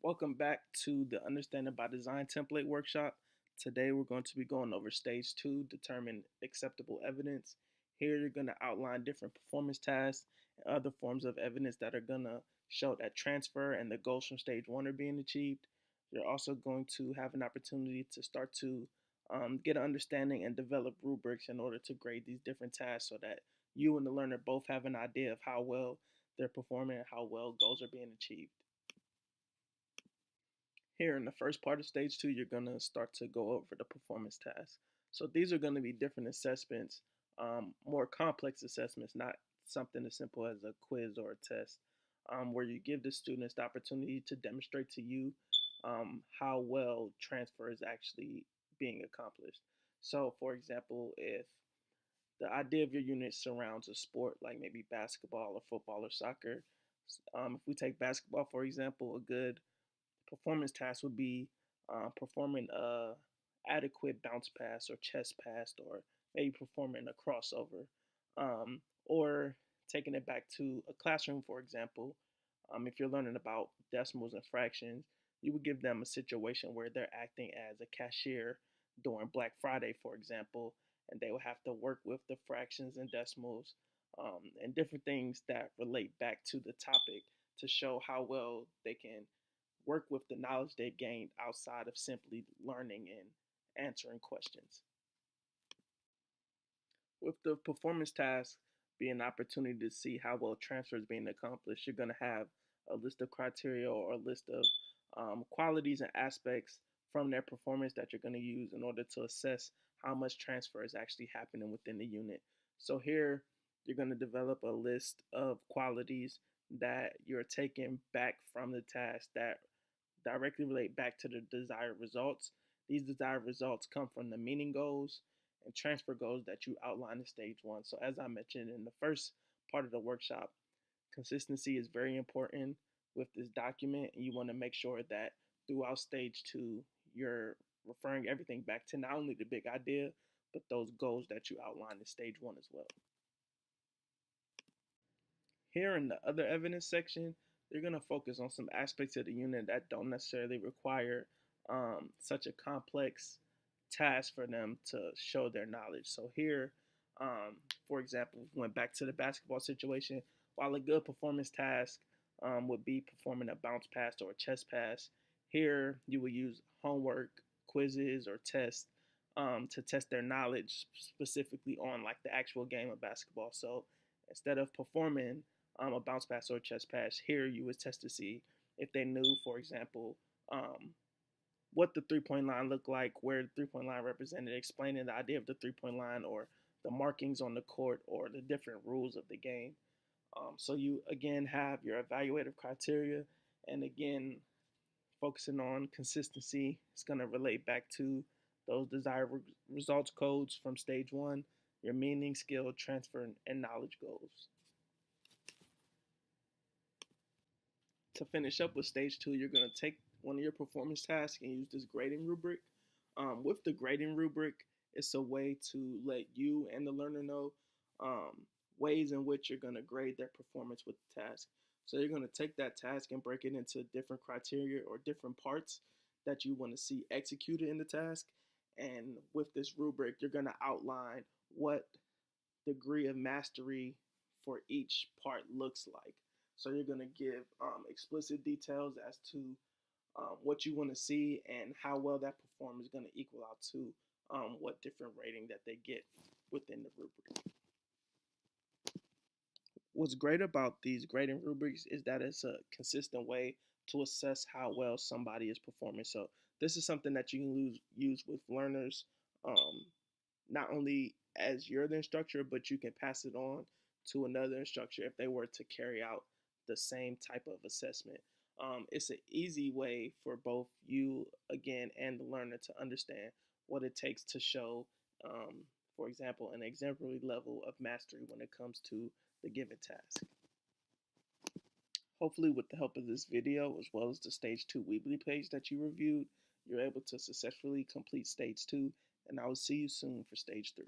Welcome back to the Understanding by Design template workshop. Today we're going to be going over stage 2, determine acceptable evidence. Here you're going to outline different performance tasks and other forms of evidence that are going to show that transfer and the goals from stage 1 are being achieved. You're also going to have an opportunity to start to get an understanding and develop rubrics in order to grade these different tasks so that you and the learner both have an idea of how well they're performing and how well goals are being achieved. Here in the first part of stage 2, you're going to start to go over the performance tasks. So these are going to be different assessments, more complex assessments, not something as simple as a quiz or a test, where you give the students the opportunity to demonstrate to you how well transfer is actually being accomplished. So, for example, if the idea of your unit surrounds a sport like maybe basketball or football or soccer, if we take basketball, for example, a good performance task would be performing a adequate bounce pass or chest pass, or maybe performing a crossover, or taking it back to a classroom, for example. If you're learning about decimals and fractions, you would give them a situation where they're acting as a cashier during Black Friday, for example, and they will have to work with the fractions and decimals and different things that relate back to the topic to show how well they can work with the knowledge they've gained outside of simply learning and answering questions. With the performance task being an opportunity to see how well transfer is being accomplished, you're going to have a list of criteria or a list of qualities and aspects from their performance that you're going to use in order to assess how much transfer is actually happening within the unit. So here, you're going to develop a list of qualities that you're taking back from the task that directly relate back to the desired results. These desired results come from the meaning goals and transfer goals that you outline in stage 1. So as I mentioned in the first part of the workshop, consistency is very important with this document, and you want to make sure that throughout stage 2, you're referring everything back to not only the big idea, but those goals that you outlined in stage 1 as well. Here in the other evidence section, you're going to focus on some aspects of the unit that don't necessarily require such a complex task for them to show their knowledge. So here, for example, went back to the basketball situation. While a good performance task would be performing a bounce pass or a chest pass, here you would use homework, quizzes, or tests to test their knowledge specifically on like the actual game of basketball. So instead of performing a bounce pass or a chest pass, here you would test to see if they knew, for example, what the three-point line looked like, where the three-point line represented, explaining the idea of the three-point line or the markings on the court or the different rules of the game. So you, again, have your evaluative criteria, and again, focusing on consistency. It's going to relate back to those desired results codes from stage 1, your meaning, skill, transfer, and knowledge goals. To finish up with stage 2, you're going to take one of your performance tasks and use this grading rubric. With the grading rubric, it's a way to let you and the learner know ways in which you're going to grade their performance with the task. So you're going to take that task and break it into different criteria or different parts that you want to see executed in the task. And with this rubric, you're going to outline what degree of mastery for each part looks like. So you're going to give explicit details as to what you want to see and how well that performance is going to equal out to what different rating that they get within the rubric. What's great about these grading rubrics is that it's a consistent way to assess how well somebody is performing. So this is something that you can use with learners, not only as you're the instructor, but you can pass it on to another instructor if they were to carry out the same type of assessment. It's an easy way for both you, again, and the learner to understand what it takes to show, for example, an exemplary level of mastery when it comes to the given task. Hopefully, with the help of this video, as well as the Stage 2 UbD page that you reviewed, you're able to successfully complete Stage 2, and I will see you soon for Stage 3.